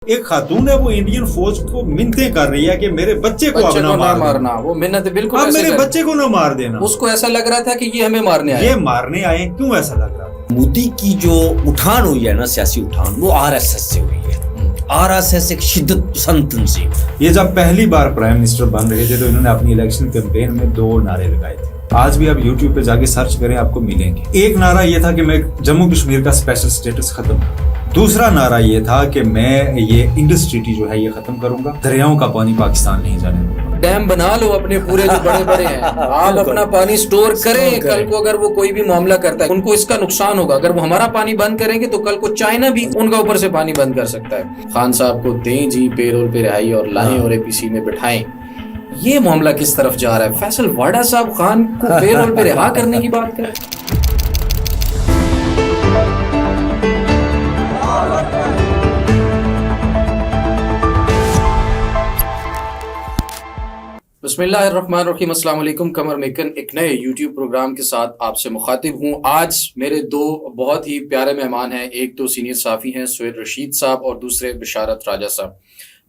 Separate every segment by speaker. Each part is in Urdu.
Speaker 1: ایک خاتون ہے وہ انڈین فوج کو منتیں کر رہی ہے کہ میرے بچے کو اب نہ
Speaker 2: مارنا، وہ منت بالکل
Speaker 1: اب میرے بچے کو نہ مار دینا.
Speaker 2: اس کو ایسا لگ رہا تھا کہ یہ ہمیں مارنے آئے.
Speaker 1: یہ مارنے آئے کیوں ایسا لگ رہا تھا؟
Speaker 3: مودی کی جو اٹھان ہوئی ہے نا، سیاسی اٹھان، وہ آر ایس ایس سے ہوئی ہے. آر ایس ایس ایک شدت پسند تنظیم.
Speaker 1: یہ جب پہلی بار پرائم منسٹر بن رہے تھے تو انہوں نے اپنی الیکشن کیمپین میں 2 نعرے لگائے تھے. آج بھی آپ یوٹیوب پہ جا کے سرچ کریں آپ کو ملیں گے. ایک نعرہ یہ تھا کہ میں جموں کشمیر کا اسپیشل اسٹیٹس ختم کروں. دوسرا نعرہ یہ تھا کہ میں یہ انڈس ٹریٹی جو ہے یہ ختم کروں گا. دریاؤں کا پانی پاکستان نہیں جانے دوں گا.
Speaker 2: ڈیم بنا لو اپنے پورے جو بڑے بڑے ہیں، آپ اپنا پانی سٹور کریں. کل کو اگر وہ کوئی بھی معاملہ کرتا ہے ان کو اس کا نقصان ہوگا. اگر وہ ہمارا پانی بند کریں گے تو کل کو چائنا بھی ان کا اوپر سے پانی بند کر سکتا ہے. خان صاحب کو دیں جی پے رول پہ رہائی اور لائیں اور اے پی سی میں بٹھائیں. یہ معاملہ کس طرف جا رہا ہے؟ فیصل واڈا صاحب خان کو پے رول پہ رہا کرنے کی بات کریں. بسم اللہ الرحمن الرحیم. السلام علیکم. قمر میکن ایک نئے یوٹیوب پروگرام کے ساتھ آپ سے مخاطب ہوں. آج میرے 2 بہت ہی پیارے مہمان ہیں. ایک تو سینئر صحافی ہیں سہیل رشید صاحب اور دوسرے بشارت راجہ صاحب.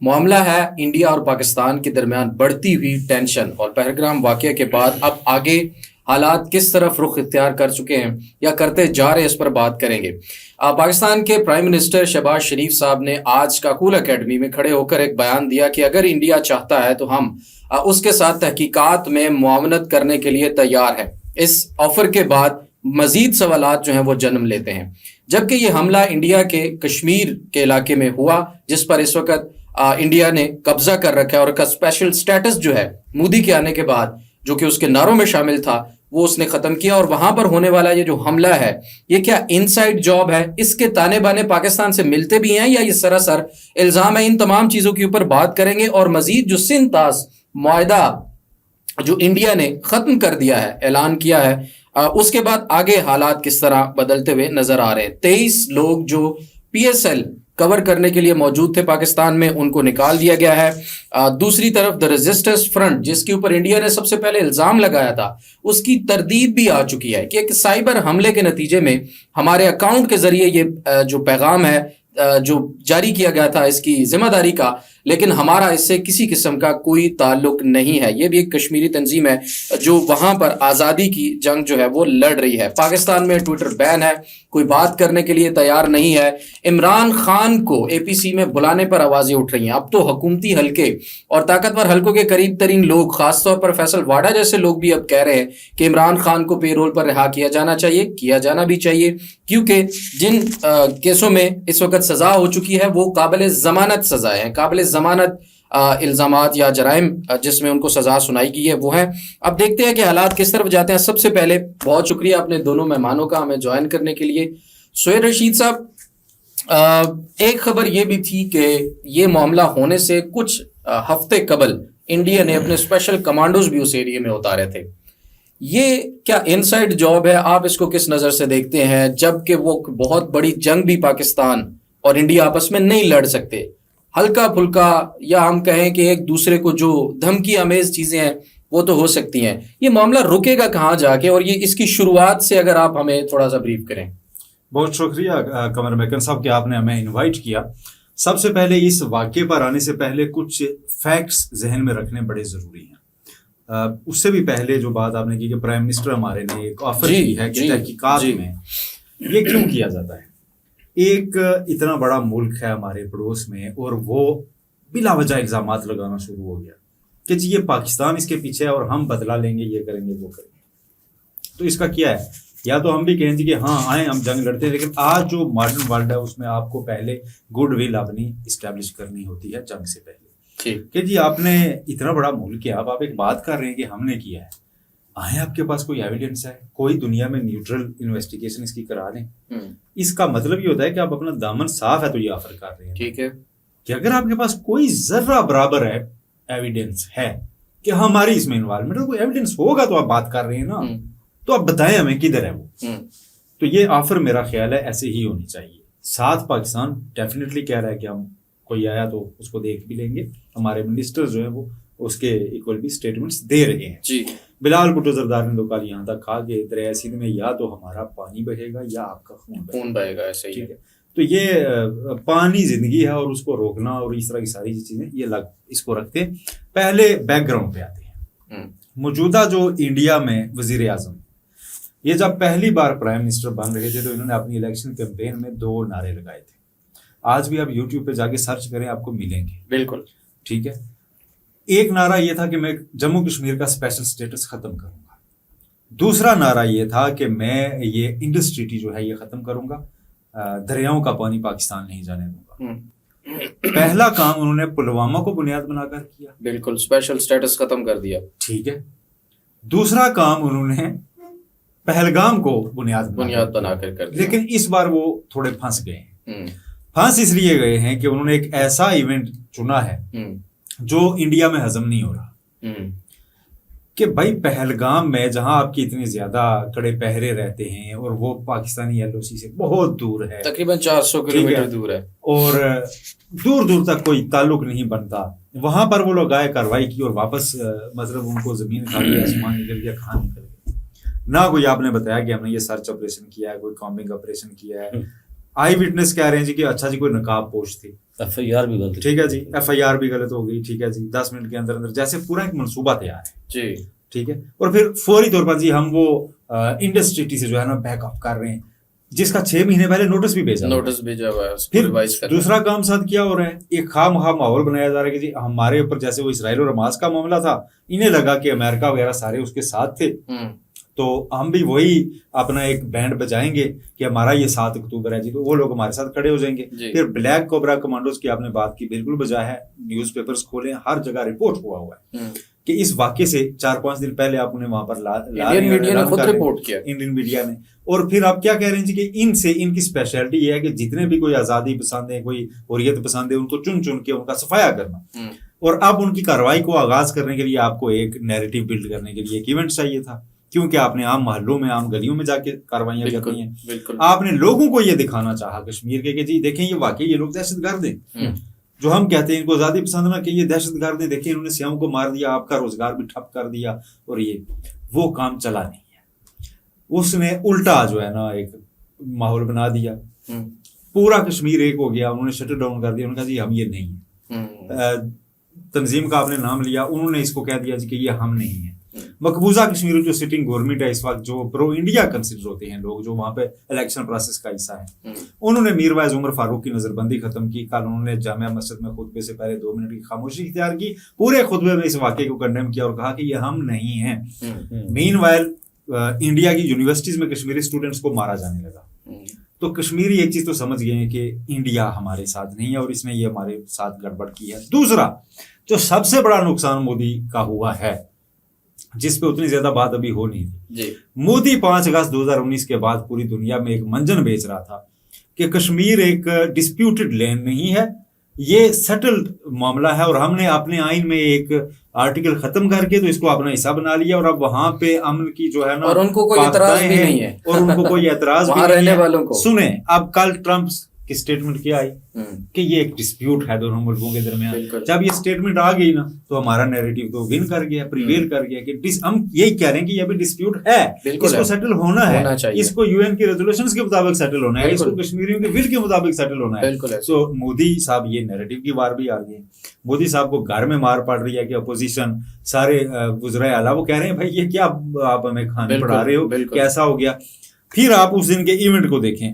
Speaker 2: معاملہ ہے انڈیا اور پاکستان کے درمیان بڑھتی ہوئی ٹینشن اور پہلگام واقعہ کے بعد اب آگے حالات کس طرف رخ اختیار کر چکے ہیں یا کرتے جا رہے ہیں، اس پر بات کریں گے. پاکستان کے پرائم منسٹر شہباز شریف صاحب نے آج کاکول اکیڈمی میں کھڑے ہو کر ایک بیان دیا کہ اگر انڈیا چاہتا ہے تو ہم اس کے ساتھ تحقیقات میں معاونت کرنے کے لیے تیار ہیں. اس آفر کے بعد مزید سوالات جو ہیں وہ جنم لیتے ہیں. جبکہ یہ حملہ انڈیا کے کشمیر کے علاقے میں ہوا جس پر اس وقت انڈیا نے قبضہ کر رکھا ہے اور کا اسپیشل سٹیٹس جو ہے مودی کے آنے کے بعد جو کہ اس کے نعروں میں شامل تھا وہ اس نے ختم کیا. اور وہاں پر ہونے والا یہ جو حملہ ہے یہ کیا انسائیڈ جاب ہے؟ اس کے تانے بانے پاکستان سے ملتے بھی ہیں یا یہ سراسر الزام ہے؟ ان تمام چیزوں کے اوپر بات کریں گے. اور مزید جو سنتاس معاہدہ جو انڈیا نے ختم کر دیا ہے، اعلان کیا ہے، اس کے بعد آگے حالات کس طرح بدلتے ہوئے نظر آ رہے ہیں. 23 لوگ جو پی ایس ایل کور کرنے کے لیے موجود تھے پاکستان میں ان کو نکال دیا گیا ہے. دوسری طرف دا ریزسٹنس فرنٹ جس کے اوپر انڈیا نے سب سے پہلے الزام لگایا تھا اس کی تردید بھی آ چکی ہے کہ ایک سائبر حملے کے نتیجے میں ہمارے اکاؤنٹ کے ذریعے یہ جو پیغام ہے جو جاری کیا گیا تھا اس کی ذمہ داری کا، لیکن ہمارا اس سے کسی قسم کا کوئی تعلق نہیں ہے. یہ بھی ایک کشمیری تنظیم ہے جو وہاں پر آزادی کی جنگ جو ہے وہ لڑ رہی ہے. پاکستان میں ٹویٹر بین ہے، کوئی بات کرنے کے لیے تیار نہیں ہے. عمران خان کو اے پی سی میں بلانے پر آوازیں اٹھ رہی ہیں. اب تو حکومتی حلقے اور طاقتور حلقوں کے قریب ترین لوگ، خاص طور پر فیصل واڈا جیسے لوگ بھی اب کہہ رہے ہیں کہ عمران خان کو پے رول پر رہا کیا جانا چاہیے، کیا جانا بھی چاہیے، کیونکہ جن کیسوں میں اس وقت سزا ہو چکی ہے وہ قابل ضمانت سزائیں ہیں، قابل ضمانت الزامات یا جرائم جس میں ان کو سزا سنائی گئی ہے وہ ہیں. اب دیکھتے ہیں کہ حالات کس طرف جاتے ہیں. سب سے پہلے بہت شکریہ اپنے دونوں مہمانوں کا ہمیں جوائن کرنے کے لیے. سہیل رشید صاحب، ایک خبر یہ بھی تھی کہ یہ معاملہ ہونے سے کچھ ہفتے قبل انڈیا نے اپنے اسپیشل کمانڈوز بھی اس ایریے میں اتارے تھے. یہ کیا انسائیڈ جاب ہے؟ آپ اس کو کس نظر سے دیکھتے ہیں؟ جبکہ وہ بہت بڑی جنگ بھی پاکستان اور انڈیا آپس میں نہیں لڑ سکتے، ہلکا پھلکا یا ہم کہیں کہ ایک دوسرے کو جو دھمکی آمیز چیزیں ہیں وہ تو ہو سکتی ہیں. یہ معاملہ رکے گا کہاں جا کے؟ اور یہ اس کی شروعات سے اگر آپ ہمیں تھوڑا سا بریف کریں.
Speaker 1: بہت شکریہ قمر میکن صاحب کہ آپ نے ہمیں انوائٹ کیا. سب سے پہلے اس واقعے پر آنے سے پہلے کچھ فیکٹس ذہن میں رکھنے بڑے ضروری ہیں. اس سے بھی پہلے جو بات آپ نے کی کہ پرائم منسٹر ہمارے نے ایک آفر کی ہے کہ تحقیقات میں یہ کیوں کیا جاتا ہے. ایک اتنا بڑا ملک ہے ہمارے پڑوس میں اور وہ بلا وجہ الزامات لگانا شروع ہو گیا کہ جی یہ پاکستان اس کے پیچھے ہے اور ہم بدلہ لیں گے، یہ کریں گے، وہ کریں گے. تو اس کا کیا ہے؟ یا تو ہم بھی کہیں جی کہ ہاں آئیں ہم جنگ لڑتے ہیں، لیکن آج جو ماڈرن ورلڈ ہے اس میں آپ کو پہلے گڈ ول اپنی اسٹیبلش کرنی ہوتی ہے جنگ سے پہلے. کہ جی آپ نے اتنا بڑا ملک ہے، اب آپ ایک بات کر رہے ہیں کہ ہم نے کیا ہے، آئیں آپ کے پاس کوئی ایویڈنس ہے، کوئی دنیا میں نیوٹرل انویسٹیگیشن اس کی کرا دیں. اس کا مطلب یہ ہوتا ہے کہ آپ اپنا دامن صاف ہے تو یہ آفر کر رہے ہیں.
Speaker 2: ٹھیک ہے
Speaker 1: کہ اگر آپ کے پاس کوئی ذرہ برابر ہے ایویڈنس ہے کہ ہماری اس میں انوالومنٹ، کوئی ایویڈنس ہوگا تو آپ بات کر رہے ہیں نا، تو آپ بتائیں ہمیں کدھر ہے وہ. تو یہ آفر میرا خیال ہے ایسے ہی ہونی چاہیے. ساتھ پاکستان ڈیفینیٹلی کہہ رہا ہے کہ ہم کوئی آیا تو اس کو دیکھ بھی لیں گے. ہمارے منسٹر جو ہیں وہ اس کے ایکول بھی اسٹیٹمنٹس دے رہے ہیں.
Speaker 2: جی
Speaker 1: بلال بھٹو زرداری نے تو کل یہاں تک کہا کہ دریائے سندھ میں یا تو ہمارا پانی بہے گا یا آپ کا خون
Speaker 2: بہے گا. ایسے ہی
Speaker 1: ٹھیک ہے. تو یہ پانی زندگی ہے اور اس کو روکنا اور اس طرح کی ساری چیزیں یہ اس کو رکھتے پہلے بیک گراؤنڈ پہ آتے ہیں. موجودہ جو انڈیا میں وزیر اعظم یہ جب پہلی بار پرائم منسٹر بن رہے تھے تو انہوں نے اپنی الیکشن کیمپین میں 2 نعرے لگائے تھے. آج بھی آپ یوٹیوب پہ جا کے سرچ کریں آپ کو ملیں گے.
Speaker 2: بالکل
Speaker 1: ٹھیک ہے. ایک نعرہ یہ تھا کہ میں جموں کشمیر کا اسپیشل اسٹیٹس ختم کروں گا. دوسرا نعرہ یہ تھا کہ میں یہ انڈس ٹریٹی جو ہے یہ ختم کروں گا, دریاؤں کا پانی پاکستان نہیں جانے دوں گا. پہلا کام انہوں نے پلوامہ کو بنیاد بنا کر کیا.
Speaker 2: بالکل اسپیشل اسٹیٹس ختم کر دیا.
Speaker 1: ٹھیک ہے. دوسرا کام انہوں نے پہلگام کو بنیاد
Speaker 2: بنا کر دیا.
Speaker 1: لیکن اس بار وہ تھوڑے پھنس گئے ہیں. پھنس اس لیے گئے ہیں کہ انہوں نے ایک ایسا ایونٹ چنا ہے جو انڈیا میں ہضم نہیں ہو رہا. کہ بھائی پہلگام میں جہاں آپ کی اتنے زیادہ کڑے پہرے رہتے ہیں اور وہ پاکستانی LOC سے بہت دور ہے,
Speaker 2: تقریباً 400 کلومیٹر دور ہے, اور
Speaker 1: دور دور تک کوئی تعلق نہیں بنتا, وہاں پر وہ لوگ آئے, کارروائی کی اور واپس مطلب ان کو زمین کھا گیا, آسمان نکل گیا, کہاں نکل گیا. نہ کوئی آپ نے بتایا کہ ہم نے یہ سرچ آپریشن کیا ہے, کوئی کامبنگ آپریشن کیا ہے. آئی وٹنس کہہ رہے ہیں جی کہ اچھا جی کوئی نقاب پوش تھی,
Speaker 3: FIR بھی غلط,
Speaker 1: ٹھیک ہے جی, FIR بھی غلط ہو گئی, ٹھیک ہے جی, 10 منٹ کے اندر اندر, جیسے پورا ایک منصوبہ تیار ہے
Speaker 2: جی,
Speaker 1: ٹھیک ہے. اور پھر فوری طور پر جی ہم وہ انڈس ٹریٹی سے جو ہے نا بیک اپ کر رہے ہیں, جس کا 6 مہینے پہلے نوٹس بھی بھیجا
Speaker 2: ہوا ہے.
Speaker 1: پھر دوسرا کام ساتھ کیا ہو رہا ہے, ایک خواہ مخواہ ماحول بنایا جا رہا ہے کہ جی ہمارے اوپر, جیسے وہ اسرائیل اور حماس کا معاملہ تھا, انہیں لگا کہ امریکہ وغیرہ سارے اس کے ساتھ تھے, تو ہم بھی وہی اپنا ایک بینڈ بجائیں گے کہ ہمارا یہ 7 اکتوبر ہے جی, تو وہ لوگ ہمارے ساتھ کھڑے ہو جائیں گے. پھر بلیک کوبرا کمانڈوز کی آپ نے بات کی, بالکل بجا ہے. نیوز پیپرز کھولیں, ہر جگہ رپورٹ ہوا ہے کہ اس واقعے سے 4-5 دن پہلے آپ نے وہاں پر
Speaker 2: انڈین میڈیا نے خود رپورٹ کیا,
Speaker 1: انڈین میڈیا نے. اور پھر آپ کیا کہہ رہے ہیں جی کہ ان کی اسپیشلٹی یہ ہے کہ جتنے بھی کوئی آزادی پسند ہے, کوئی حریت پسند ہے, ان کو چن چن کے ان کا صفایا کرنا, اور اب ان کی کارروائی کو آغاز کرنے کے لیے آپ کو ایک نیریٹو بلڈ کرنے کے لیے ایک ایونٹ چاہیے تھا, کیونکہ آپ نے عام محلوں میں, عام گلیوں میں جا کے کاروائیاں کرنی ہیں. آپ نے لوگوں کو یہ دکھانا چاہا کشمیر کے کہ جی دیکھیں یہ واقعی یہ لوگ دہشت گرد ہیں, جو ہم کہتے ہیں ان کو آزادی پسند نہ کہ یہ دہشت گرد ہیں, دیکھیں انہوں نے سیاحوں کو مار دیا, آپ کا روزگار بھی ٹھپ کر دیا, اور یہ وہ کام چلا نہیں ہے. اس نے الٹا جو ہے نا ایک ماحول بنا دیا, پورا کشمیر ایک ہو گیا, انہوں نے شٹ ڈاؤن کر دیا. انہوں نے کہا جی ہم یہ نہیں ہیں. تنظیم کا آپ نے نام لیا, انہوں نے اس کو کہہ دیا جی کہ یہ ہم نہیں ہیں. مقبوضہ کشمیر جو سٹنگ گورنمنٹ ہے اس وقت, جو پرو انڈیا کنسیڈر ہوتے ہیں لوگ, جو وہاں پہ الیکشن پروسیس کا حصہ ہیں, انہوں نے میر وائز عمر فاروق کی نظر بندی ختم کی. کل انہوں نے جامعہ مسجد میں خطبے سے پہلے 2 منٹ کی خاموشی اختیار کی, پورے خطبے میں اس واقعے کو کنڈیم کیا اور کہا کہ یہ ہم نہیں ہیں. مین وائل انڈیا کی یونیورسٹیز میں کشمیری اسٹوڈنٹس کو مارا جانے لگا. تو کشمیری ایک چیز تو سمجھ گئے ہیں کہ انڈیا ہمارے ساتھ نہیں ہے اور اس نے یہ ہمارے ساتھ گڑبڑ کی ہے. دوسرا جو سب سے بڑا نقصان مودی کا ہوا ہے, جس پہ اتنی زیادہ بات ابھی ہو نہیں تھی, مودی 5 اگست 2019 کے بعد پوری دنیا میں ایک منجن بیچ رہا تھا کہ کشمیر ایک ڈسپیوٹڈ لینڈ نہیں ہے, یہ سیٹلڈ معاملہ ہے, اور ہم نے اپنے آئین میں ایک آرٹیکل ختم کر کے تو اس کو اپنا حصہ بنا لیا, اور اب وہاں پہ امن کی جو ہے نا,
Speaker 2: اور ان کو کوئی اعتراض بھی نہیں ہے,
Speaker 1: اور ان کو کوئی اعتراض بھی
Speaker 2: نہیں ہے.
Speaker 1: سنیں اب کل ٹرمپ کی اسٹیٹمنٹ کیا آئی کہ یہ ایک ڈسپیوٹ ہے دونوں ملکوں کے درمیان. جب یہ اسٹیٹمنٹ آ گئی نا تو ہمارا نیریٹو تو ون کر گیا, پریویل کر گیا کہ ہم یہی کہہ رہے ہیں کہ یہ بھی ڈسپیوٹ ہے, اس کو سیٹل ہونا ہے, اس کو UN کی ریزولوشنز کے مطابق سیٹل ہونا ہے, اس کو کشمیریوں کے ول کے مطابق سیٹل ہونا ہے. سو مودی صاحب یہ نیریٹو کی وار بھی آ گئی. مودی صاحب کو گھر میں مار پڑ رہی ہے کہ اپوزیشن سارے وزرائے اعلیٰ وہ کہہ رہے ہیں بھائی یہ کیا آپ ہمیں کھانے پڑھا رہے ہو, کیسا ہو گیا. پھر آپ اس دن کے ایونٹ کو دیکھیں,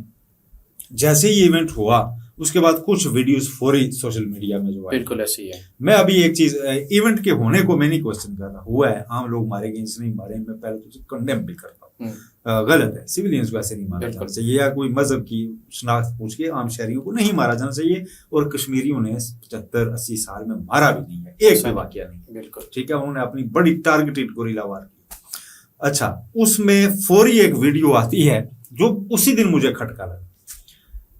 Speaker 1: جیسے ہی ایونٹ ہوا اس کے بعد کچھ ویڈیوز فوری سوشل میڈیا میں جو
Speaker 2: بالکل ایسی ہے.
Speaker 1: میں ابھی ایک چیز, ایونٹ کے ہونے کو میں نہیں کوشچن کر رہا, ہوا ہے, عام لوگ مارے گئے, اس نہیں مارے, میں پہلے تو کنڈیم بھی کرتا ہوں, غلط ہے, سویلینز کو ایسے نہیں مارا جانا چاہیے, یا کوئی مذہب کی شناخت پوچھ کے عام شہریوں کو نہیں مارا جانا چاہیے, اور کشمیریوں نے 75-80 سال میں مارا بھی نہیں ہے, ایک بھی واقعہ نہیں.
Speaker 2: بالکل
Speaker 1: ٹھیک ہے, انہوں نے اپنی بڑی ٹارگیٹڈ گوریلا وار کی. اچھا, اس میں فوری ایک ویڈیو آتی ہے جو اسی دن مجھے کھٹکا لگا.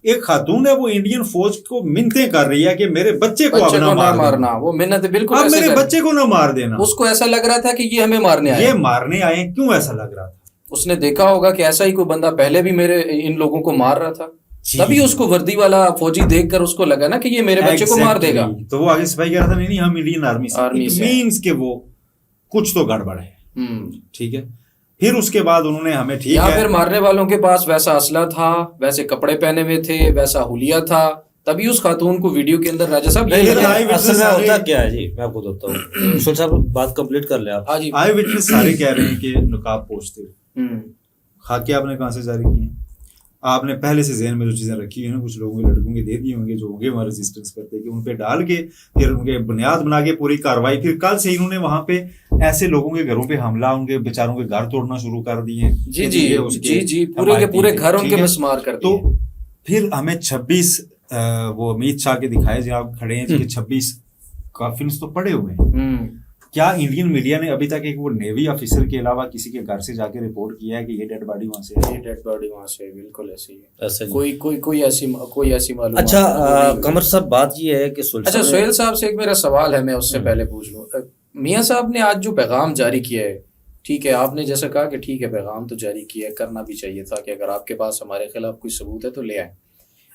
Speaker 1: ایک خاتون ہے, وہ انڈین فوج کو منتیں کر رہی ہے کہ میرے بچے کو اب نہ
Speaker 2: مارنا, وہ منت بالکل
Speaker 1: اب میرے بچے کو نہ مار دینا.
Speaker 2: اس کو ایسا لگ رہا تھا کہ یہ ہمیں مارنے آئے,
Speaker 1: یہ مارنے آئے. کیوں ایسا لگ رہا تھا؟
Speaker 2: اس نے دیکھا ہوگا کہ ایسا ہی کوئی بندہ پہلے بھی میرے ان لوگوں کو مار رہا تھا, تبھی اس کو وردی والا فوجی دیکھ کر اس کو لگا نا کہ یہ میرے بچے کو مار دے گا.
Speaker 1: تو وہ آگے سپاہی کہہ رہا تھا نہیں ہم انڈین آرمی سے, مینز کہ وہ کچھ تو گڑبڑ ہے. ٹھیک ہے, پھر اس کے بعد انہوں نے ہمیں ٹھیک
Speaker 2: یا
Speaker 1: ہے
Speaker 2: پھر مارنے والوں کے پاس ویسا اسلحہ تھا, ویسے کپڑے پہنے ہوئے تھے, ویسا حلیہ تھا, تبھی اس خاتون کو ویڈیو کے اندر راجہ صاحب
Speaker 3: اصل میں ہوتا کیا ہے جی, میں آپ کو بتاتا ہوں. سول صاحب بات کمپلیٹ کر لیں آپ.
Speaker 1: آئی وٹنس سارے کہہ رہے ہیں کہ نقاب پوچھتے خاکے آپ نے کہاں سے جاری کیے ہیں؟ آپ نے پہلے سے ذہن میں جو چیزیں رکھی ہیں کچھ لوگوں کے لڑکوں کے دے دیے ہوں گے جو ہوں گے وہاں ریزسٹنس کرتے ہیں کہ ان پہ ڈال کے پھر ان کے بنیاد بنا کے پوری کاروائی. پھر کل سے انہوں نے وہاں پہ ایسے لوگوں کے گھروں پہ حملہ, ان کے بیچاروں کے گھر توڑنا شروع کر دیے ہیں.
Speaker 2: جی پورے کے پورے گھر ان کے مسمار کر دیے.
Speaker 1: تو پھر ہمیں 26 وہ امیت شاہ کے دکھائے جہاں آپ کھڑے ہیں کہ 26 کافنز تو پڑے ہوئے ہیں. کیا انڈین میڈیا نے ابھی تک ایک وہ نیوی آفیسر کے علاوہ کسی کے گھر سے جا کے رپورٹ کیا ہے کہ یہ ڈیڈ باڈی وہاں سے ہے؟
Speaker 2: یہ ڈیڈ باڈی وہاں سے بالکل ایسے ہی ہے. کوئی ایسی معلومات.
Speaker 3: اچھا قمر صاحب بات یہ ہے کہ
Speaker 2: اچھا سہیل صاحب سے ایک میرا سوال ہے, میں اس سے پہلے پوچھ لوں. میاں صاحب نے آج جو پیغام جاری کیا ہے, ٹھیک ہے آپ نے جیسا کہا کہ ٹھیک ہے پیغام تو جاری کیا ہے, کرنا بھی چاہیے تھا کہ اگر آپ کے پاس ہمارے خلاف کوئی ثبوت ہے تو لے آئیں.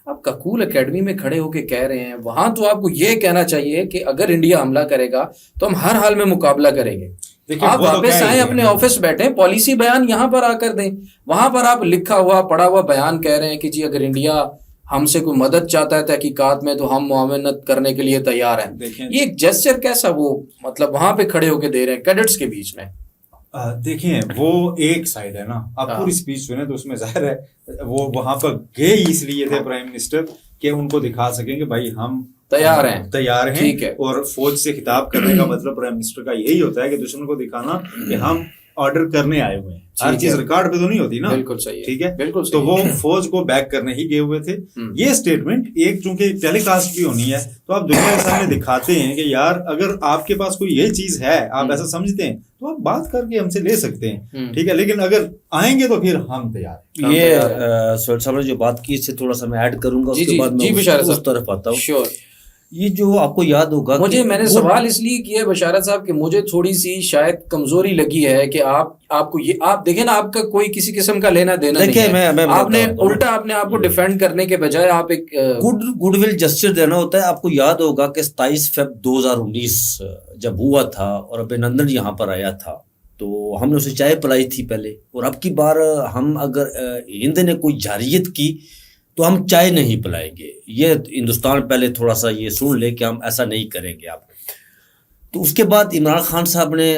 Speaker 2: آپ ککول اکیڈمی میں کھڑے ہو کے کہہ رہے ہیں, وہاں تو آپ کو یہ کہنا چاہیے کہ اگر انڈیا حملہ کرے گا تو ہم ہر حال میں مقابلہ کریں گے. آپ واپس آئیں, اپنے آفس بیٹھیں, پالیسی بیان یہاں پر آ کر دیں. وہاں پر آپ لکھا ہوا پڑھا ہوا بیان کہہ رہے ہیں کہ جی اگر انڈیا ہم سے کوئی مدد چاہتا ہے تحقیقات میں تو ہم معاونت کرنے کے لیے تیار ہیں. یہ ایک جیسچر کیسا وہ مطلب وہاں پہ کھڑے ہو کے دے رہے ہیں کیڈٹس کے بیچ میں؟
Speaker 1: دیکھیں وہ ایک سائڈ ہے نا, آپ پوری اسپیچ سنیں تو اس میں ظاہر ہے وہ وہاں پر گئے اس لیے تھے پرائم منسٹر کہ ان کو دکھا سکیں کہ بھائی ہم تیار ہیں.
Speaker 2: ٹھیک ہے,
Speaker 1: اور فوج سے خطاب کرنے کا مطلب پرائم منسٹر کا یہی ہوتا ہے کہ دشمن کو دکھانا کہ ہم آرڈر کرنے آئے ہوئے ہیں. ہر چیز ریکارڈ پہ تو نہیں ہوتی نا.
Speaker 2: بالکل صحیح,
Speaker 1: ٹھیک ہے,
Speaker 2: بالکل.
Speaker 1: تو وہ فوج کو بیک کرنے ہی گئے ہوئے تھے. یہ اسٹیٹمنٹ ایک چونکہ ٹیلی کاسٹ بھی ہونی ہے تو آپ دنیا کے سامنے دکھاتے ہیں کہ یار اگر آپ کے پاس کوئی یہ چیز ہے, آپ ایسا سمجھتے ہیں تو آپ بات کر کے ہم سے لے سکتے ہیں. ٹھیک ہے, لیکن اگر آئیں گے تو پھر ہم تیار ہیں.
Speaker 3: یہ سہیل صاحب نے جو بات کی اس سے تھوڑا سا میں ایڈ کروں گا, اس کے بعد میں اس طرف آتا ہوں.
Speaker 2: شیور.
Speaker 3: یہ جو آپ کو یاد ہوگا
Speaker 2: میں نے سوال اس لیے کیا بشارت صاحب کہ مجھے تھوڑی سی شاید کمزوری لگی ہے کہ آپ کو یہ آپ دیکھیں نا, آپ کا کوئی کسی قسم کا لینا دینا نہیں ہے. آپ نے الٹا اپنے آپ کو ڈیفینڈ کرنے کے بجائے آپ ایک
Speaker 3: گڈ ول جسچر دینا ہوتا ہے. آپ کو یاد ہوگا کہ 27 فیب 2019 جب ہوا تھا اور ابھینندن یہاں پر آیا تھا تو ہم نے اسے چائے پلائی تھی پہلے, اور اب کی بار ہم اگر ہند نے کوئی جارحیت کی تو ہم چائے نہیں پلائیں گے. یہ ہندوستان پہلے تھوڑا سا یہ سن لے کہ ہم ایسا نہیں کریں گے. آپ تو اس کے بعد عمران خان صاحب نے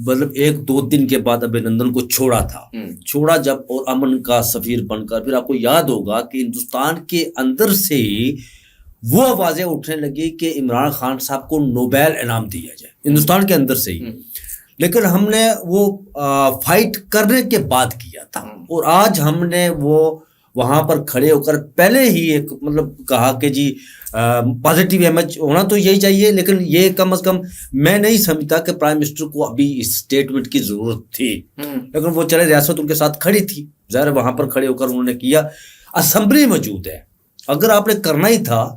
Speaker 3: مطلب 1-2 دن کے بعد ابھینندن کو چھوڑا جب, اور امن کا سفیر بن کر. پھر آپ کو یاد ہوگا کہ ہندوستان کے اندر سے ہی وہ آوازیں اٹھنے لگی کہ عمران خان صاحب کو نوبیل انعام دیا جائے, ہندوستان کے اندر سے ہی. لیکن ہم نے وہ فائٹ کرنے کے بعد کیا تھا, اور آج ہم نے وہ وہاں پر کھڑے ہو کر پہلے ہی ایک مطلب کہا کہ جی پازیٹیو امیج ہونا تو یہی چاہیے, لیکن یہ کم از کم میں نہیں سمجھتا کہ پرائم منسٹر کو ابھی اس اسٹیٹمنٹ کی ضرورت تھی. لیکن وہ چلے, ریاست ان کے ساتھ کھڑی تھی, ظاہر وہاں پر کھڑے ہو کر انہوں نے کیا. اسمبلی موجود ہے, اگر آپ نے کرنا ہی تھا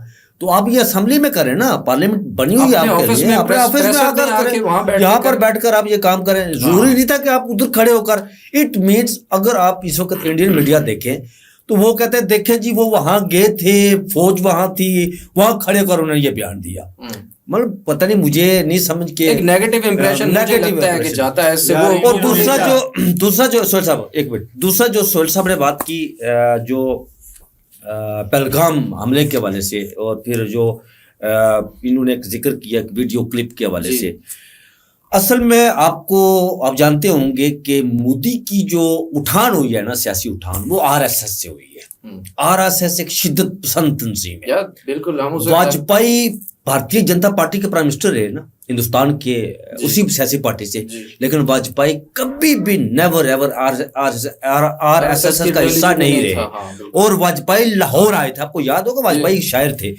Speaker 3: تو آپ یہ اسمبلی میں کریں نا, پارلیمنٹ بنی ہوئی ہے آپ کے لیے, اپنے آفس میں آ کر کریں, یہاں پر بیٹھ کر آپ یہ کام کریں. ضروری نہیں تھا کہ آپ ادھر کھڑے ہو کر. اٹ مینس اگر آپ اس وقت انڈین میڈیا دیکھیں تو وہ کہتے ہیں دیکھیں جی وہ وہاں گئے تھے, فوج وہاں تھی, وہاں کھڑے کر انہوں نے یہ بیان دیا. مطلب پتہ نہیں, مجھے نہیں سمجھ کے
Speaker 2: ایک نیگیٹو امپریشن لگتا ہے کہ جاتا ہے اس سے.
Speaker 3: اور دوسرا جو سہیل صاحب, ایک منٹ, دوسرا جو سہیل صاحب نے بات کی جو پہلگام حملے کے حوالے سے, اور پھر جو انہوں نے ایک ذکر کیا ویڈیو کلپ کے حوالے سے. اصل میں آپ جانتے ہوں گے کہ مودی کی جو اٹھان ہوئی ہے نا, سیاسی اٹھان, وہ RSS سے ہوئی ہے. RSS ایک شدت پسند تنظیم ہے.
Speaker 2: بالکل.
Speaker 3: واجپئی بھارتیہ جنتا پارٹی کے پرائم منسٹر ہے نا ہندوستان کے, اسی سیاسی پارٹی سے. لیکن واجپئی کبھی بھی نیور ایور RSS کا حصہ نہیں رہے. اور واجپئی لاہور آئے تھے, آپ کو یاد ہوگا, واجپئی ایک شاعر تھے.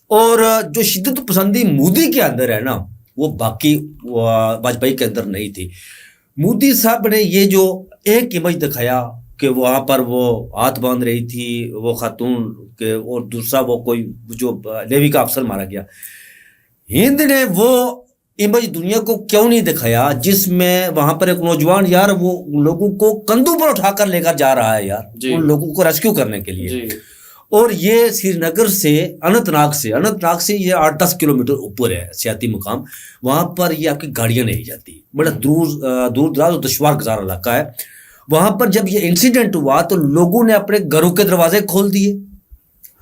Speaker 3: اور جو شدت پسندی مودی کے اندر ہے نا, وہ باقی واجپئی کے اندر نہیں تھی. مودی صاحب نے یہ جو ایک امیج دکھایا کہ وہاں پر وہ ہاتھ باندھ رہی تھی وہ خاتون کے, اور دوسرا وہ کوئی جو نیوی کا افسر مارا گیا. ہند نے وہ امیج دنیا کو کیوں نہیں دکھایا جس میں وہاں پر ایک نوجوان یار وہ لوگوں کو کندھوں پر اٹھا کر لے کر جا رہا ہے یار, ان لوگوں کو ریسکیو کرنے کے لیے. اور یہ سری نگر سے اننت ناگ سے یہ 8-10 کلومیٹر اوپر ہے سیاحتی مقام. وہاں پر یہ آپ کی گاڑیاں نہیں جاتی, بڑا دور دراز اور دشوار گزار علاقہ ہے. وہاں پر جب یہ انسیڈنٹ ہوا تو لوگوں نے اپنے گھروں کے دروازے کھول دیے,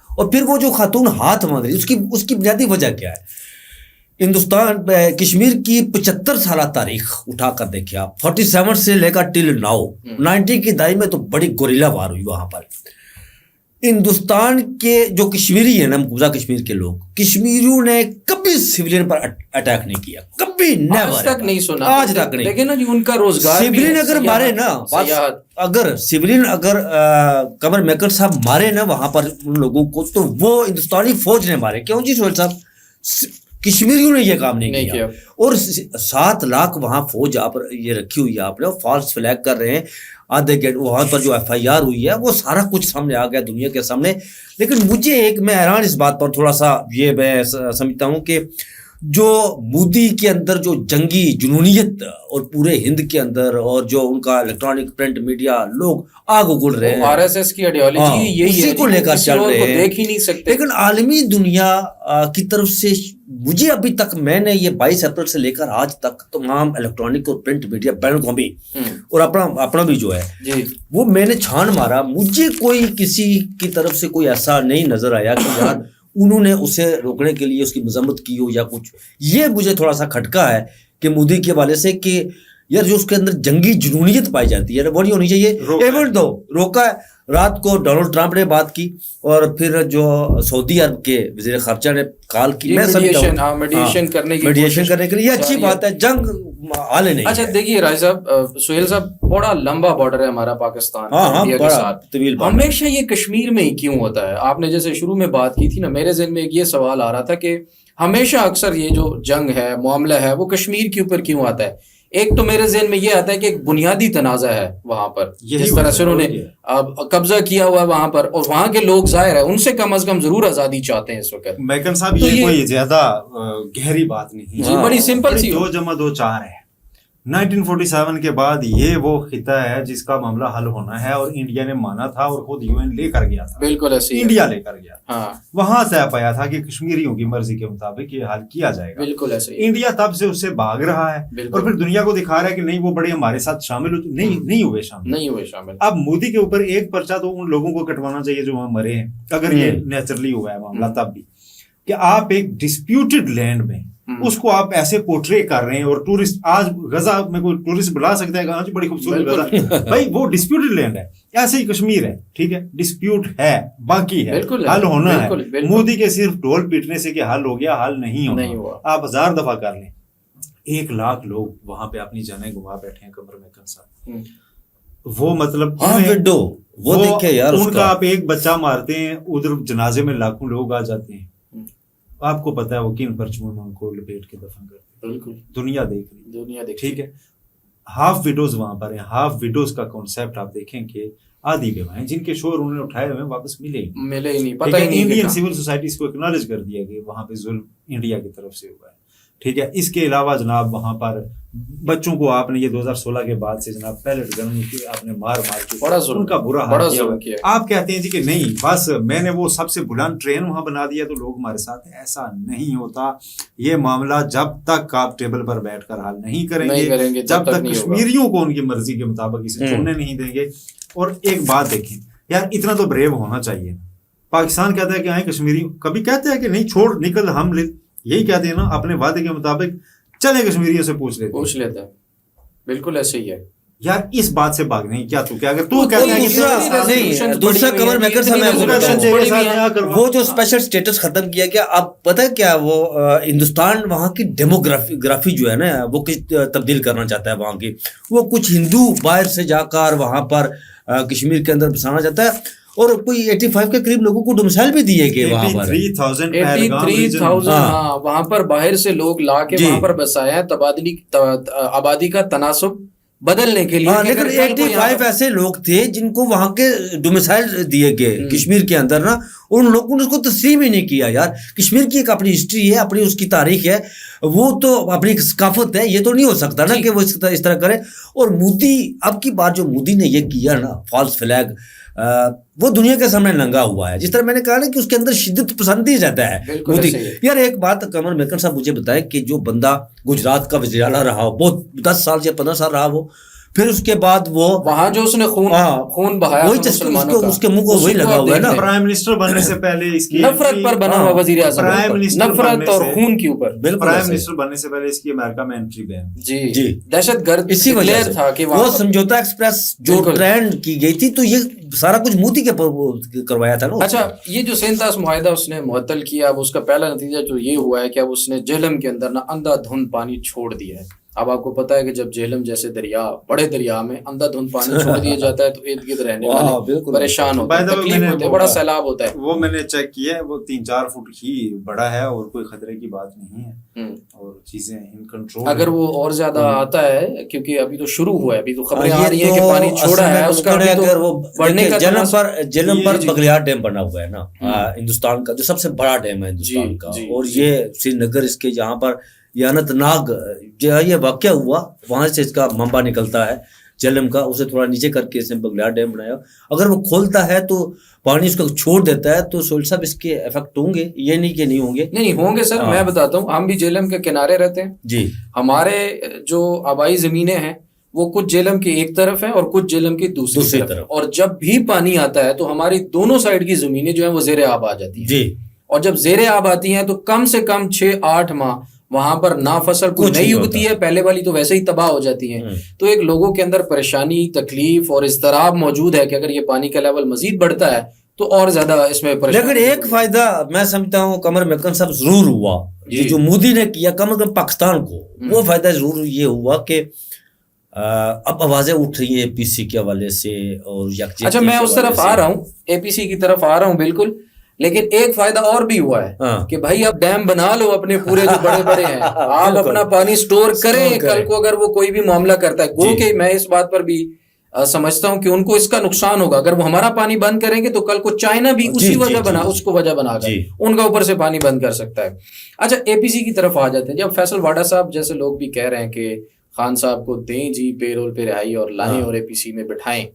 Speaker 3: اور پھر وہ جو خاتون ہاتھ مانگ رہی اس کی بنیادی وجہ کیا ہے؟ ہندوستان کشمیر کی 75 سالہ تاریخ اٹھا کر دیکھیں آپ, 47 سے لے کر ٹل ناؤ 90 کی دہائی میں تو بڑی گوریلا وار ہوئی وہاں پر. ہندوستان کے جو کشمیری ہیں نا, مقبوضہ کشمیر کے لوگ, کشمیریوں نے کبھی سویلین پر اٹیک نہیں کیا, کبھی نیور,
Speaker 2: آج تک نہیں سنا,
Speaker 3: آج تک نہیں.
Speaker 2: لیکن نا جی ان کا روزگار
Speaker 3: سویلین اگر مارے نا, اگر سویلین اگر قمر میکن صاحب مارے نا وہاں پر ان لوگوں کو, تو وہ ہندوستانی فوج نے مارے. کیوں جی سہیل صاحب؟ کشمیریوں نے یہ کام نہیں کیا. اور 7 لاکھ وہاں فوج آپ یہ رکھی ہوئی ہے آپ نے, فالس فلیگ کر رہے ہیں آدھے کے وہاں پر جو FIR ہوئی ہے وہ سارا کچھ سامنے آ گیا دنیا کے سامنے. لیکن مجھے میں حیران اس بات پر تھوڑا سا یہ میں سمجھتا ہوں کہ جو مودی کے اندر جو جنگی جنونیت اور پورے ہند کے اندر, اور جو ان کا الیکٹرانک پرنٹ میڈیا لوگ آگ اگل رہے ہیں,
Speaker 2: RSS کی آئیڈیالوجی یہی ہے,
Speaker 3: اسی کو لے کر چل رہے ہیں,
Speaker 2: دیکھ ہی نہیں سکتے.
Speaker 3: لیکن عالمی دنیا کی طرف سے مجھے ابھی تک, میں نے یہ 22 اپریل سے لے کر آج تک تمام الیکٹرانک اور پرنٹ میڈیا بین الاقوامی اور اپنا بھی جو ہے وہ میں نے چھان مارا, مجھے کوئی کسی کی طرف سے کوئی ایسا نہیں نظر آیا کہ یار انہوں نے اسے روکنے کے لیے اس کی مذمت کی ہو یا کچھ. یہ مجھے تھوڑا سا کھٹکا ہے کہ مودی کے حوالے سے کہ یار جو اس کے اندر جنگی جنونیت پائی جاتی ہے وہ نہیں ہونی چاہیے. ایونٹ دو روکا ہے, رات کو ڈونلڈ ٹرمپ نے بات کی, اور پھر جو سعودی عرب کے وزیر خارجہ نے کال کی, میں
Speaker 2: میڈیشن کرنے
Speaker 3: کے لیے, یہ اچھی بات ہے, جنگ حل نہیں.
Speaker 2: اچھا دیکھیے راج صاحب, سہیل صاحب, بڑا لمبا بارڈر ہے ہمارا پاکستان انڈیا کے ساتھ, ہمیشہ یہ کشمیر میں ہی کیوں ہوتا ہے؟ آپ نے جیسے شروع میں بات کی تھی نا, میرے ذہن میں ایک یہ سوال آ رہا تھا کہ ہمیشہ اکثر یہ جو جنگ ہے, معاملہ ہے, وہ کشمیر کے اوپر کیوں آتا ہے؟ ایک تو میرے ذہن میں یہ آتا ہے کہ ایک بنیادی تنازع ہے وہاں پر, جس طرح سے انہوں نے قبضہ کیا ہوا ہے وہاں پر, اور وہاں کے لوگ ظاہر ہے ان سے کم از کم ضرور آزادی چاہتے ہیں اس وقت.
Speaker 1: میکن صاحب یہ کوئی زیادہ گہری بات نہیں
Speaker 2: ہے, بڑی سمپل سی,
Speaker 1: 2+2=4 ہے. 1947 کے بعد یہ وہ خطہ ہے جس کا معاملہ حل ہونا ہے, اور انڈیا نے مانا تھا اور خود UN لے کر گیا تھا.
Speaker 2: بالکل ایسے
Speaker 1: انڈیا لے کر گیا, وہاں طے پایا تھا کہ کشمیریوں کی مرضی کے مطابق یہ حل کیا جائے گا.
Speaker 2: بالکل ایسے
Speaker 1: انڈیا تب سے اس سے بھاگ رہا ہے, اور پھر دنیا کو دکھا رہا ہے کہ نہیں وہ بڑے ہمارے ساتھ شامل نہیں ہوئے شامل. اب مودی کے اوپر ایک پرچہ تو ان لوگوں کو کٹوانا چاہیے جو وہاں مرے ہیں, اگر یہ نیچرلی ہوا ہے معاملہ تب بھی, کہ آپ ایک ڈسپیوٹڈ لینڈ میں اس کو آپ ایسے پورٹرے کر رہے ہیں. اور ٹورسٹ, آج غزہ میں کوئی ٹورسٹ بلا سکتا ہے کہ بڑی خوبصورت غزہ, بھائی وہ ڈسپیوٹڈ لینڈ ہے. ایسے ہی کشمیر ہے, ٹھیک ہے, ڈسپیوٹ ہے, باقی ہے, حل ہونا ہے. مودی کے صرف ڈھول پیٹنے سے کہ حل ہو گیا, حل نہیں ہوا. آپ 1000 دفعہ کر لیں. 1 لاکھ لوگ وہاں پہ اپنی جانیں گوا بیٹھے ہیں قمر میکن صاحب. وہ مطلب
Speaker 3: وہ دیکھے یار,
Speaker 1: ان کا آپ ایک بچہ مارتے ہیں, ادھر جنازے میں لاکھوں لوگ آ جاتے ہیں. آپ کو پتا ہے وہ کن پرچموں میں ان کو لپیٹ کے دفن کرتے ہیں. بالکل دنیا دیکھ رہی, ٹھیک ہے. ہاف ویڈوز وہاں پر ہیں. ہاف ویڈوز کا کانسیپٹ آپ دیکھیں کہ آدھی بیوائیں جن کے شور انہوں نے اٹھائے ہوئے واپس ملے ہی نہیں. پتہ ہی نہیں. انڈین سول سوسائٹیز کو اکنالج کر دیا کہ وہاں پہ ظلم انڈیا کی طرف سے ہوا ہے, ٹھیک ہے. اس کے علاوہ جناب وہاں پر بچوں کو آپ نے یہ 2016 کے بعد سے جناب پیلٹ گن آپ نے مار کے ان کا برا حال کیا. آپ کہتے ہیں جی کہ نہیں بس میں نے وہ سب سے بلند ٹرین وہاں بنا دیا تو لوگ ہمارے ساتھ ہیں. ایسا نہیں ہوتا. یہ معاملہ جب تک آپ ٹیبل پر بیٹھ کر حل نہیں کریں گے, جب تک کشمیریوں کو ان کی مرضی کے مطابق اسے چننے نہیں دیں گے. اور ایک بات دیکھیں یار, اتنا تو بریو ہونا چاہیے. پاکستان کہتا ہے کہ آئیں کشمیری, کبھی کہتے ہیں کہ نہیں چھوڑ نکل, ہم یہی کہتے ہیں نا اپنے وعدے کے مطابق چلے کشمیریوں سے پوچھ لیتے ہیں. بالکل ایسے ہی ہے یار. اس بات سے بھاگ نہیں, کیا تو کیا اگر تو کہتا ہے
Speaker 3: دوسرا قمر میکن صاحب وہ جو اسپیشل سٹیٹس ختم کیا گیا, آپ پتہ ہے کیا, وہ ہندوستان وہاں کی ڈیموگرافی جو ہے نا وہ کچھ تبدیل کرنا چاہتا ہے وہاں کی. وہ کچھ ہندو باہر سے جا کر وہاں پر کشمیر کے اندر بسانا چاہتا ہے, اور کوئی 85 کے قریب لوگوں کو ڈومسائل بھی دیے گئے وہاں پر.
Speaker 2: 83,000 وہاں پر باہر سے لوگ لا کے وہاں پر بسایا آبادی کا تناسب بدلنے کے لیے.
Speaker 3: لیکن 85 ایسے لوگ تھے جن کو وہاں کے ڈومسائل دیے گئے کشمیر کے اندر نا, ان لوگوں نے اس کو تسلیم ہی نہیں کیا. یار کشمیر کی ایک اپنی ہسٹری ہے, اپنی اس کی تاریخ ہے, وہ تو اپنی ثقافت ہے, یہ تو نہیں ہو سکتا نا کہ وہ اس طرح کرے. اور مودی, اب کی بار جو مودی نے یہ کیا نا فالس فلیگ, وہ دنیا کے سامنے ننگا ہوا ہے. جس طرح میں نے کہا نا کہ اس کے اندر شدت پسندی رہتا ہے مودی. یار ایک بات قمر میکن صاحب مجھے بتائیں کہ جو بندہ گجرات کا وزیر اعلیٰ رہا ہو, بہت 10 سال یا 15 سال رہا ہو, پھر اس کے بعد وہ
Speaker 2: وہاں جو اس نے خون بہایا
Speaker 3: وہی مسلمانوں کا، اس کے منہ کو وہی لگا ہوا ہے نا.
Speaker 1: پرائم منسٹر بننے سے پہلے اس کی
Speaker 2: نفرت پر بنا ہوا وزیر اعظم، نفرت اور خون کے اوپر.
Speaker 1: پرائم منسٹر بننے سے پہلے اس کی امریکہ میں انٹری بین.
Speaker 2: جی دہشت گرد
Speaker 3: اسی وجہ سے
Speaker 2: تھا کہ
Speaker 3: وہ سمجھوتا ایکسپریس جو ٹرینڈ کی گئی تھی، تو یہ سارا کچھ مودی کے کروایا تھا نا.
Speaker 2: اچھا، یہ جو سینتاس معاہدہ اس نے معطل کیا، اب اس کا پہلا نتیجہ جو یہ ہوا ہے کہ اب اس نے جہلم کے اندر نا اندھا دھند پانی چھوڑ دیا ہے. اب آپ کو پتا ہے کہ جب جہلم جیسے دریا، بڑے دریا میں اندھا دھند پانی چھوڑ دیا جاتا ہے تو ارد گرد رہنے والے پریشان ہوتے ہیں، تکلیف ہوتے ہیں، بڑا سیلاب ہوتا ہے.
Speaker 1: وہ میں نے چیک کیا ہے، وہ 3-4 فٹ ہی بڑا ہے اور کوئی خطرے کی بات نہیں ہے اور چیزیں ان کنٹرول.
Speaker 2: اگر وہ اور زیادہ آتا ہے، کیونکہ ابھی تو شروع ہوا ہے، ابھی تو خبریں آ رہی ہیں کہ پانی چھوڑا ہے اس کا، بڑھنے کا.
Speaker 3: جہلم پر بغلیار ڈیم بنا ہوا ہے نا ہندوستان کا، جو سب سے بڑا ڈیم ہے ہندوستان کا، اور یہ سری نگر اس کے جہاں پر یہ اننت ناگ یہ واقعہ ہوا، وہاں سے اس کا منبع نکلتا ہے جہلم کا، اسے تھوڑا نیچے کر کے اس نے بغلیار ڈیم بنایا. اگر وہ کھولتا ہے تو پانی اس کو چھوڑ دیتا ہے تو سہیل صاحب اس کے افیکٹ ہوں گے، یہ نہیں کہ نہیں ہوں گے.
Speaker 2: نہیں ہوں گے سر، میں بتاتا ہوں، ہم بھی جہلم کے کنارے رہتے ہیں
Speaker 3: جی.
Speaker 2: ہمارے جو آبائی زمینیں ہیں وہ کچھ جہلم کی ایک طرف ہیں اور کچھ جہلم کی دوسری طرف، اور جب بھی پانی آتا ہے تو ہماری دونوں سائڈ کی زمینیں جو ہیں وہ زیر آب آ جاتی ہیں
Speaker 3: جی. اور
Speaker 2: جب زیر آب آتی ہیں تو کم سے کم 6-8 ماہ وہاں پر نہ فصل کوئی نہیں اگتی ہے، پہلے والی تو ویسے ہی تباہ ہو جاتی ہیں. تو ایک لوگوں کے اندر پریشانی، تکلیف اور اضطراب موجود ہے کہ اگر یہ پانی کا لیول مزید بڑھتا ہے تو اور زیادہ اس میں پریشانی.
Speaker 3: لیکن ایک فائدہ میں سمجھتا ہوں قمر مکن صاحب ضرور ہوا، یہ جو مودی نے کیا کم از کم پاکستان کو، وہ فائدہ ضرور یہ ہوا کہ اب آوازیں اٹھ رہی ہیں اے پی سی کے حوالے سے اور یکجہتی.
Speaker 2: اچھا، میں اس طرف آ رہا ہوں، اے پی سی کی طرف آ رہا ہوں بالکل، لیکن ایک فائدہ اور بھی ہوا ہے کہ بھائی اب ڈیم بنا لو اپنے پورے جو بڑے بڑے ہیں، آپ اپنا پانی سٹور کریں، کل کو اگر وہ کوئی بھی معاملہ کرتا ہے. گو کہ میں اس بات پر بھی سمجھتا ہوں کہ ان کو اس کا نقصان ہوگا، اگر وہ ہمارا پانی بند کریں گے تو کل کو چائنا بھی اسی وجہ اس کو وجہ بنا کر ان کا اوپر سے پانی بند کر سکتا ہے. اچھا، اے پی سی کی طرف آ جاتے ہیں. جب فیصل واڈا صاحب جیسے لوگ بھی کہہ رہے ہیں کہ خان صاحب کو دیں جی پے رول پہ رہائی اور لائیں اور اے پی سی میں بٹھائیں،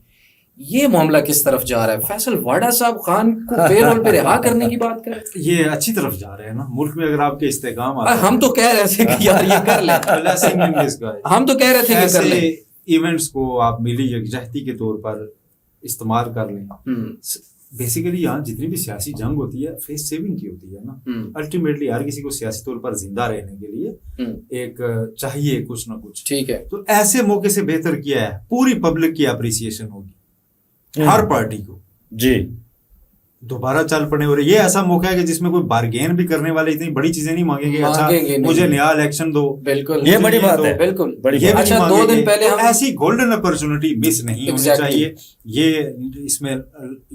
Speaker 2: یہ معاملہ کس طرف جا رہا ہے؟ فیصل واڈا صاحب خان کو پے رول پہ رہا کرنے کی بات کر رہے ہیں،
Speaker 1: یہ اچھی طرف جا رہے ہیں نا. ملک میں اگر آپ کے استحکام آتا ہے،
Speaker 2: ہم تو کہہ رہے تھے کہ یار یہ کر لیں، ہم تو کہہ رہے تھے کہ کر لیں،
Speaker 1: ایونٹس کو آپ ملی یکجہتی کے طور پر استعمال کر لیں. بیسیکلی یہاں جتنی بھی سیاسی جنگ ہوتی ہے فیس سیونگ کی ہوتی ہے نا. الٹیمیٹلی ہر کسی کو سیاسی طور پر زندہ رہنے کے لیے ایک چاہیے کچھ نہ کچھ.
Speaker 2: ٹھیک ہے،
Speaker 1: تو ایسے موقع سے بہتر کیا ہے، پوری پبلک کی اپریسیشن ہوگی ہر پارٹی کو
Speaker 3: جی
Speaker 1: دوبارہ چل پڑے. اور یہ ایسا موقع ہے کہ جس میں کوئی بارگین بھی کرنے والے اتنی بڑی چیزیں نہیں مانگیں گے. اچھا مجھے نیا الیکشن دو،
Speaker 2: بالکل
Speaker 3: یہ بڑی بات ہے،
Speaker 2: بالکل.
Speaker 1: اچھا،
Speaker 2: 2 دن پہلے
Speaker 1: ایسی گولڈن اپرچونٹی مس نہیں ہونی چاہیے. یہ اس میں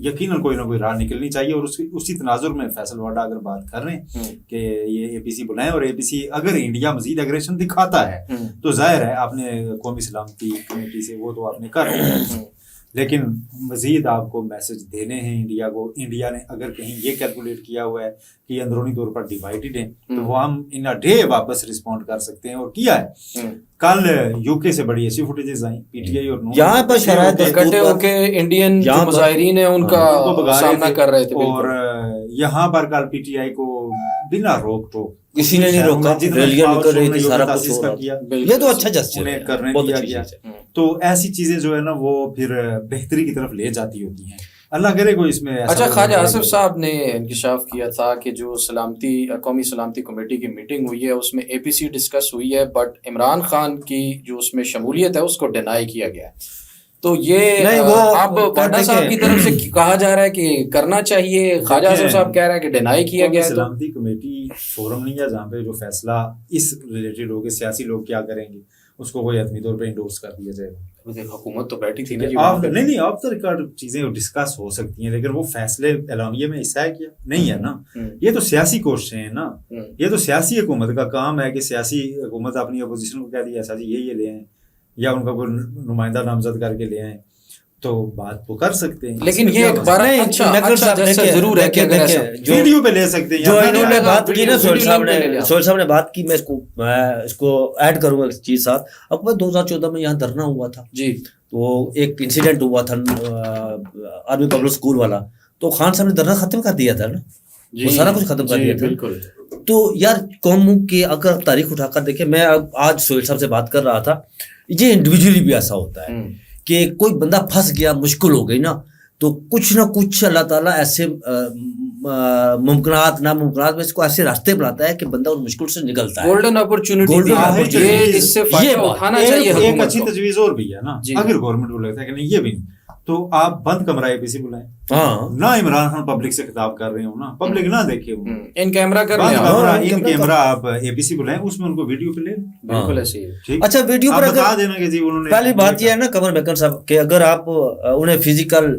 Speaker 1: یقیناً کوئی نہ کوئی راہ نکلنی چاہیے. اور اسی تناظر میں فیصل واڈا اگر بات کر رہے ہیں کہ یہ اے پی سی بلائیں، اور اے پی سی اگر انڈیا مزید اگریشن دکھاتا ہے تو ظاہر ہے آپ نے قومی سلامتی کمیٹی سے وہ تو آپ نے کر رہے ہیں، لیکن مزید آپ کو میسج دینے ہیں انڈیا کو. انڈیا نے اگر کہیں یہ کیلکولیٹ کیا ہوا ہے کہ اندرونی طور پر ڈیوائیڈڈ ہیں تو وہ ہم ان اے ڈے واپس رسپونڈ کر سکتے ہیں، اور کیا ہے. کل یو کے سے بڑی ایسی فوٹیجز آئیں، پی ٹی آئی اور
Speaker 3: یہاں پر شرائط
Speaker 2: اکٹھے ہو کے انڈین جو مظاہرین ہیں ان کا سامنا کر رہے تھے، اور
Speaker 1: یہاں پر کل پی ٹی آئی کو بنا روک ٹوک
Speaker 3: کسی نے نہیں روکا، ریلیاں نکل رہی تھی، سارا کچھ ہو رہا تھا. یہ تو اچھا جسٹر ہے،
Speaker 1: کرنے دیا گیا. تو ایسی چیزیں جو ہے نا وہ پھر بہتری کی طرف لے جاتی ہوتی ہیں. اللہ کرے کوئی اس میں.
Speaker 2: اچھا، خواجہ آصف صاحب نے انکشاف کیا تھا کہ جو قومی سلامتی کمیٹی کی میٹنگ ہوئی ہے اس میں اے پی سی ڈسکس ہوئی ہے، بٹ عمران خان کی جو اس میں شمولیت ہے اس کو ڈینائی کیا گیا ہے. تو یہ اب واڈا صاحب کی طرف سے کہا جا رہا ہے کہ کرنا چاہیے، خواجہ آصف صاحب کہہ رہے ہیں کہ ڈینائی کیا گیا ہے.
Speaker 1: سلامتی کمیٹی فورم نہیں ہے جہاں پہ جو فیصلہ اس ریلیٹڈ ہو کہ سیاسی لوگ کیا کریں گے اس کو کوئی حتمی طور پہ انڈورس کر دیا جائے گا.
Speaker 2: حکومت تو بیٹھی تھی نا،
Speaker 1: نہیں آف دا ریکارڈ چیزیں ڈسکس ہو سکتی ہیں، لیکن وہ فیصلے اعلامیے میں حصہ ہے کیا نہیں ہے نا. یہ تو سیاسی کوششیں ہیں نا، یہ تو سیاسی حکومت کا کام ہے کہ سیاسی حکومت اپنی اپوزیشن کو کہہ دی ایسا جی یہ لے آئیں، یا ان کا کوئی نمائندہ نامزد کر کے لے آئیں تو بات وہ کر سکتے ہیں.
Speaker 2: لیکن یہ اچھا ضرور ہے کہ
Speaker 1: ویڈیو پہ لے سکتے ہیں.
Speaker 3: جو انہوں نے بات کی نا سہیل صاحب نے بات کی، میں اس کو ایڈ کروں گا چیز ساتھ. اب 2014 میں یہاں دھرنا ہوا تھا
Speaker 2: جی،
Speaker 3: تو ایک انسیڈنٹ ہوا تھا آرمی پبلک اسکول والا، تو خان صاحب نے دھرنا ختم کر دیا تھا نا، وہ سارا کچھ ختم کر دیا تھا. تو یار قوم کی اگر تاریخ اٹھا کر دیکھیں، میں آج سہیل صاحب سے بات کر رہا تھا یہ انڈیویجولی بھی ایسا ہوتا ہے کہ کوئی بندہ پھنس گیا, مشکل ہو گئی نا, تو کچھ نہ کچھ اللہ تعالیٰ ایسے ممکنات ناممکنات میں اس کو ایسے راستے بناتا ہے کہ بندہ اس مشکل سے نکلتا ہے.
Speaker 2: گولڈن اپرچونٹی, یہ اس سے فائدہ اٹھانا چاہیے.
Speaker 1: ایک اچھی تجویز اور بھی ہے نا, اگر گورنمنٹ کو لگتا ہے کہ نہیں یہ بھی نہیں, تو آپ بند کمرہ اے پی سی بلائیں. نہ عمران خان پبلک سے خطاب کر رہے ہوں نا, پبلک نہ دیکھے
Speaker 2: ان کیمرہ کر
Speaker 1: ان کیمرہ آپ اے پی سی بلائیں, اس میں ان کو ویڈیو پہ لیں.
Speaker 2: بالکل ایسے ہی.
Speaker 3: اچھا ویڈیو پر
Speaker 1: بتا دینا کہ جی انہوں نے,
Speaker 3: پہلی بات یہ ہے نا قمر میکن صاحب کہ اگر آپ انہیں فزیکل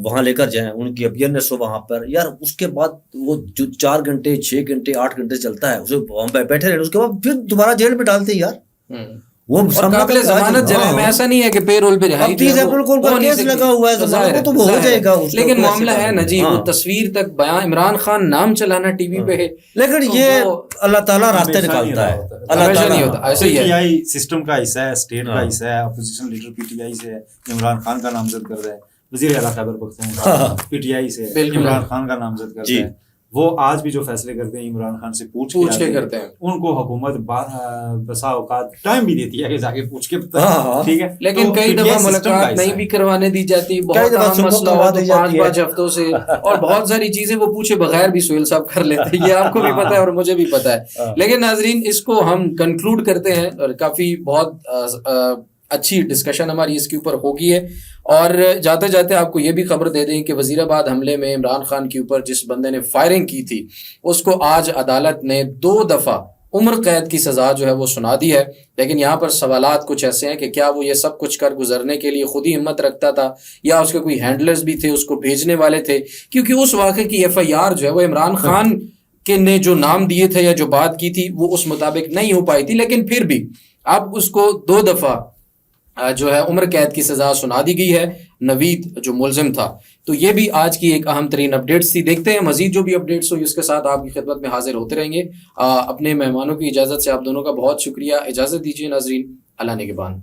Speaker 3: وہاں لے کر جائیں, ان کی اپیئرنیس ہو وہاں پر, یار اس کے بعد وہ جو 4 گھنٹے 6 گھنٹے 8 گھنٹے چلتا ہے اسے وہاں پہ بیٹھے رہے, اس کے بعد پھر دوبارہ جیل میں ڈالتے ہیں یار. وہ
Speaker 2: قابل ضمانت جرائم میں ایسا نہیں ہے کہ پے رول پہ رہائی
Speaker 3: کیس لگا ہوا ہے ضمانت تو وہ ہو جائے گا.
Speaker 2: لیکن معاملہ ہے نا جی, وہ تصویر تک بیان, عمران خان نام چلانا ٹی وی پہ ہے,
Speaker 3: لیکن یہ اللہ تعالیٰ راستے نکالتا ہے. اللہ تعالیٰ نہیں ہوتا
Speaker 2: ایسے ہی ہے.
Speaker 1: پی ٹی آئی سسٹم کا حصہ ہے, اسٹیٹ کا حصہ ہے, opposition leader P T I سے ہے, عمران خان کا نامزد کر رہا ہے, وزیر اعلیٰ Khyber Pakhtunkhwa P T I سے عمران خان کا نامزد کر رہا ہے. وہ آج بھی جو فیصلے کرتے ہیں عمران خان سے پوچھ کے کرتے ہیں. ان کو حکومت بسا اوقات ٹائم بھی دیتی ہے کہ جا کے پوچھ کے, ٹھیک ہے,
Speaker 2: لیکن کئی دفعہ ملاقات نہیں بھی کروانے دی جاتی, بہت اہم مسئلہ ہوا تو 5 ہفتوں سے, اور بہت ساری چیزیں وہ پوچھے بغیر بھی سہیل صاحب کر لیتے ہیں, یہ آپ کو بھی پتا ہے اور مجھے بھی پتا ہے. لیکن ناظرین اس کو ہم کنکلوڈ کرتے ہیں, اور کافی بہت اچھی ڈسکشن ہماری اس کے اوپر ہوگی ہے. اور جاتے جاتے آپ کو یہ بھی خبر دے دیں کہ وزیر آباد حملے میں عمران خان کے اوپر جس بندے نے فائرنگ کی تھی, اس کو آج عدالت نے 2 دفعہ عمر قید کی سزا جو ہے وہ سنا دی ہے. لیکن یہاں پر سوالات کچھ ایسے ہیں کہ کیا وہ یہ سب کچھ کر گزرنے کے لیے خود ہی ہمت رکھتا تھا, یا اس کے کوئی ہینڈلرز بھی تھے, اس کو بھیجنے والے تھے, کیونکہ اس واقعے کی FIR جو ہے وہ عمران خان کے نے جو نام دیے تھے یا جو بات کی تھی وہ اس مطابق نہیں ہو پائی تھی. لیکن پھر بھی اب اس کو 2 دفعہ جو ہے عمر قید کی سزا سنا دی گئی ہے, نوید جو ملزم تھا. تو یہ بھی آج کی ایک اہم ترین اپڈیٹس تھی. دیکھتے ہیں مزید جو بھی اپڈیٹس ہوئی اس کے ساتھ آپ کی خدمت میں حاضر ہوتے رہیں گے. اپنے مہمانوں کی اجازت سے آپ دونوں کا بہت شکریہ. اجازت دیجیے ناظرین, اللہ نگہبان.